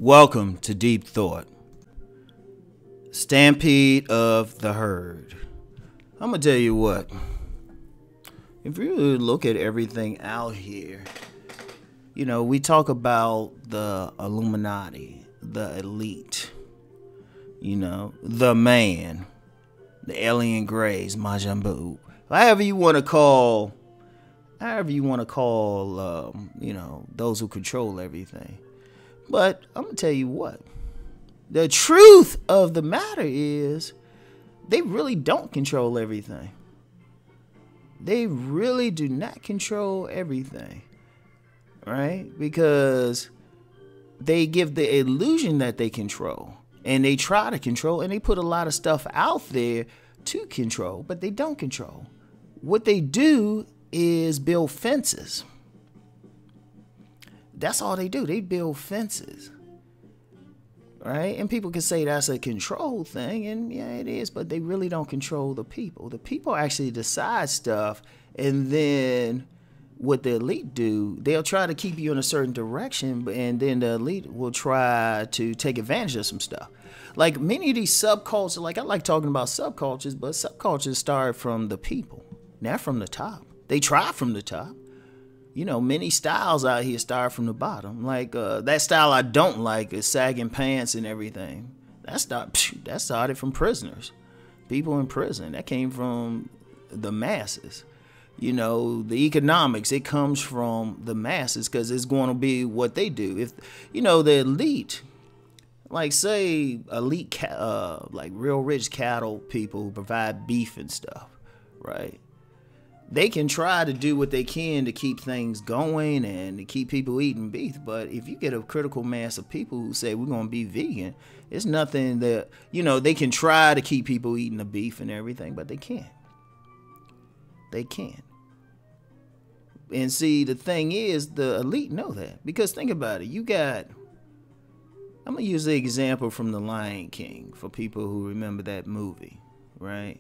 Welcome to Deep Thought. Stampede of the herd. I'm going to tell you what. If you really look at everything out here, you know, we talk about the Illuminati, the elite, you know, the man, the alien grays, Majin Buu. However you want to call, you know, those who control everything. But I'm going to tell you what. The truth of the matter is they really don't control everything. They really do not control everything. Right? Because they give the illusion that they control. And they try to control. And they put a lot of stuff out there to control. But they don't control. What they do is build fences. That's all they do. They build fences. Right? And people can say that's a control thing. And yeah, it is. But they really don't control the people. The people actually decide stuff. And then what the elite do, they'll try to keep you in a certain direction. And then the elite will try to take advantage of some stuff. Like many of these subcultures, like I like talking about subcultures, but subcultures start from the people, not from the top. They try from the top. You know, many styles out here start from the bottom. Like that style I don't like is sagging pants and everything. That started from prisoners, people in prison. That came from the masses. You know, the economics, it comes from the masses because it's going to be what they do. If you know the elite, like say elite, like real rich cattle people who provide beef and stuff, right? They can try to do what they can to keep things going and to keep people eating beef. But if you get a critical mass of people who say we're going to be vegan, it's nothing that, you know, they can try to keep people eating the beef and everything, but they can't. They can't. And see, the thing is, the elite know that. Because think about it. You got, I'm going to use the example from The Lion King for people who remember that movie, right?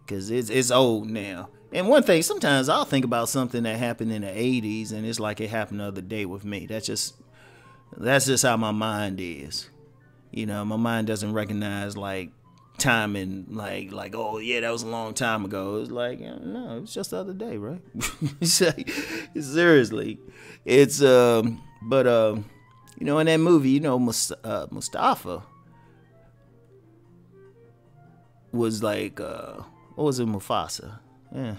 Because it's old now. And one thing, sometimes I'll think about something that happened in the 80s and it's like it happened the other day with me. That's just how my mind is. You know, my mind doesn't recognize like time and like oh yeah, that was a long time ago. It's like, no, it was just the other day, right? Seriously. It's but you know, in that movie, you know, Mustafa was like what was it, Mufasa? Yeah,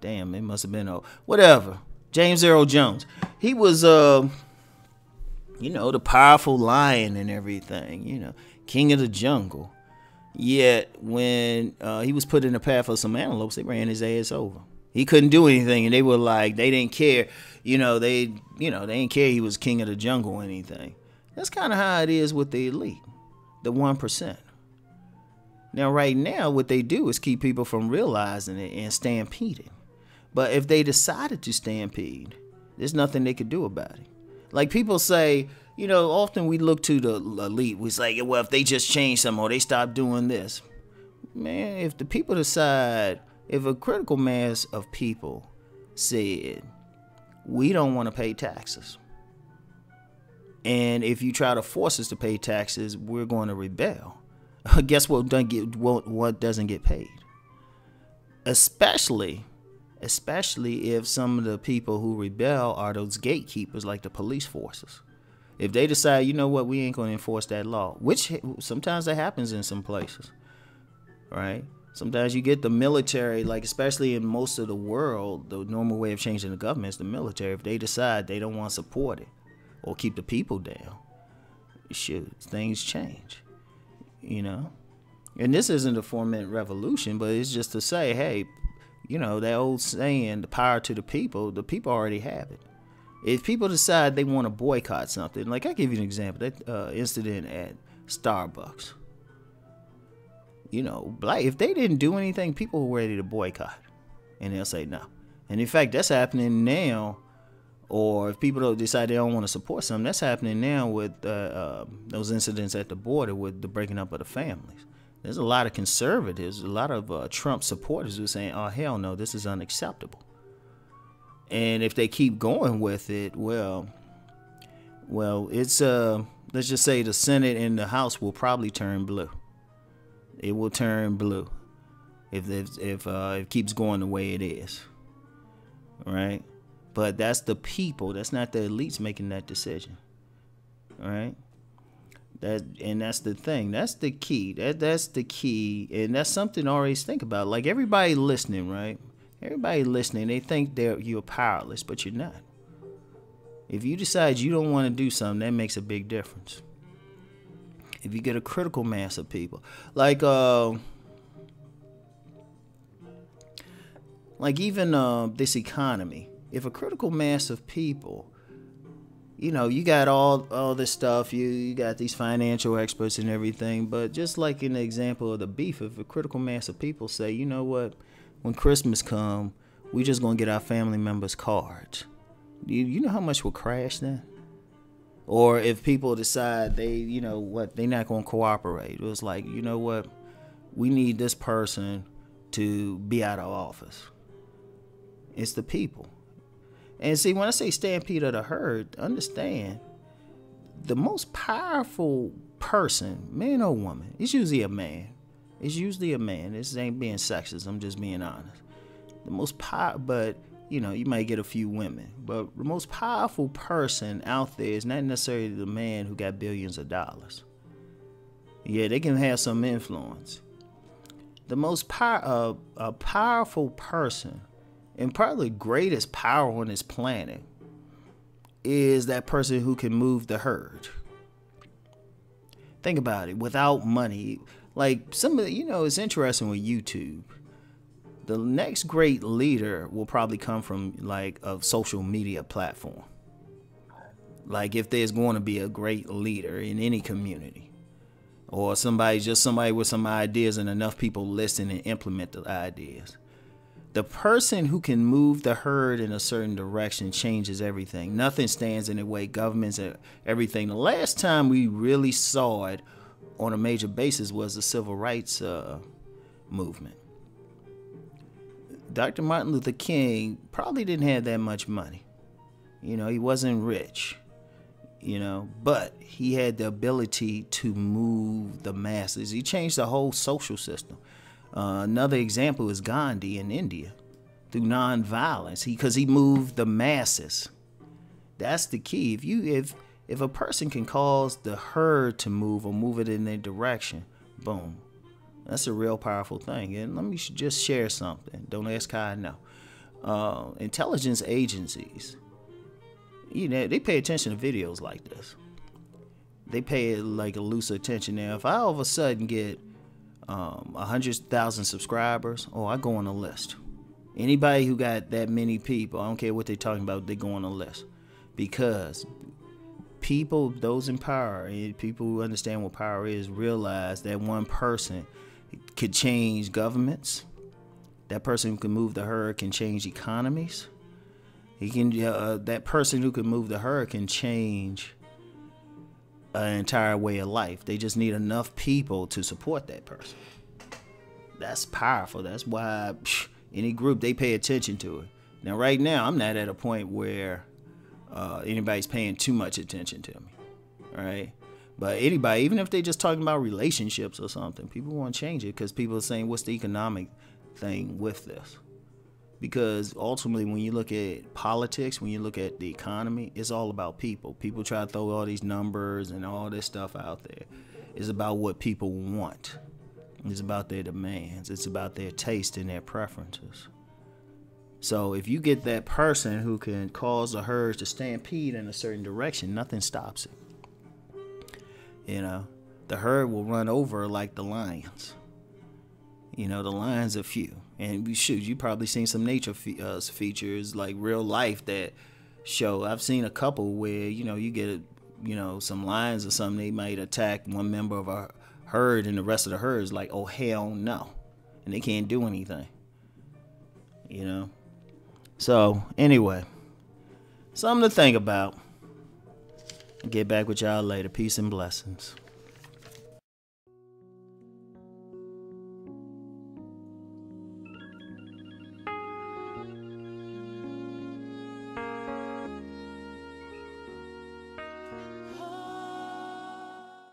damn, it must have been whatever. James Earl Jones. He was you know, the powerful lion and everything, you know, king of the jungle. Yet when he was put in the path of some antelopes, they ran his ass over. He couldn't do anything, and they were like, they didn't care, they didn't care he was king of the jungle or anything. That's kind of how it is with the elite, the 1%. Now, right now, what they do is keep people from realizing it and stampeding. But if they decided to stampede, there's nothing they could do about it. Like people say, you know, often we look to the elite. We say, well, if they just change something or they stop doing this. Man, if the people decide, if a critical mass of people said, we don't want to pay taxes. And if you try to force us to pay taxes, we're going to rebel. Guess what doesn't get paid? Especially if some of the people who rebel are those gatekeepers like the police forces. If they decide, you know what, we ain't going to enforce that law, which sometimes that happens in some places, right? Sometimes you get the military, like especially in most of the world, the normal way of changing the government is the military. If they decide they don't want to support it or keep the people down, shoot, things change. You know, and this isn't a 4-minute revolution, but it's just to say, hey, you know, that old saying, the power to the people already have it. If people decide they want to boycott something, like I'll give you an example, that incident at Starbucks, you know, like if they didn't do anything, people were ready to boycott, and they'll say no. And in fact, that's happening now. Or if people don't decide they don't want to support something, that's happening now with those incidents at the border with the breaking up of the families. There's a lot of conservatives, a lot of Trump supporters who are saying, oh, hell no, this is unacceptable. And if they keep going with it, well, it's let's just say the Senate and the House will probably turn blue. It will turn blue if it keeps going the way it is. Right? But that's the people. That's not the elites making that decision. Right? That's the thing. That's the key. That's the key. And that's something to always think about. Like everybody listening, right? Everybody listening, they think you're powerless, but you're not. If you decide you don't want to do something, that makes a big difference. If you get a critical mass of people, like even this economy, if a critical mass of people, you know, you got all this stuff, you got these financial experts and everything, but just like in the example of the beef, if a critical mass of people say, you know what, when Christmas come, we just gonna get our family members cards. You know how much will crash then? Or if people decide they're not gonna cooperate. It was like, you know what, we need this person to be out of office. It's the people. And see, when I say stampede of the herd, understand the most powerful person, man or woman, it's usually a man. It's usually a man. This ain't being sexist. I'm just being honest. The most but you know, you might get a few women, but the most powerful person out there is not necessarily the man who got billions of dollars. Yeah, they can have some influence. The most powerful person, and probably the greatest power on this planet, is that person who can move the herd. Think about it. Without money, like it's interesting with YouTube. The next great leader will probably come from like a social media platform. Like if there's going to be a great leader in any community, or somebody with some ideas and enough people listen and implement the ideas. The person who can move the herd in a certain direction changes everything. Nothing stands in the way. Governments, everything. The last time we really saw it on a major basis was the civil rights movement. Dr. Martin Luther King probably didn't have that much money. You know, he wasn't rich, you know, but he had the ability to move the masses. He changed the whole social system. Another example is Gandhi in India through nonviolence, because he moved the masses. That's the key. If a person can cause the herd to move or move it in their direction, boom. That's a real powerful thing. And let me just share something. Don't ask how I know. Intelligence agencies, you know, they pay attention to videos like this. They pay like a loose attention. Now, if I all of a sudden get 100,000 subscribers, I go on a list. Anybody who got that many people, I don't care what they're talking about, they go on a list. Because people, those in power, and people who understand what power is, realize that one person could change governments. That person who can move the herd can change economies. He can. That person who can move the herd can change an entire way of life. They just need enough people to support that person. That's powerful. That's why any group, they pay attention to it. Now, right now, I'm not at a point where anybody's paying too much attention to me, right? But anybody, even if they're just talking about relationships or something, people want to change it because people are saying, what's the economic thing with this? Because ultimately, when you look at politics, when you look at the economy, it's all about people. People try to throw all these numbers and all this stuff out there. It's about what people want. It's about their demands. It's about their taste and their preferences. So if you get that person who can cause the herds to stampede in a certain direction, nothing stops it. You know, the herd will run over like the lions. You know, the lions are few. And you probably seen some nature features like real life that show. I've seen a couple where, you get, some lions or something, they might attack one member of a herd and the rest of the herd is like, oh, hell no. And they can't do anything. So, anyway, something to think about. Get back with y'all later. Peace and blessings.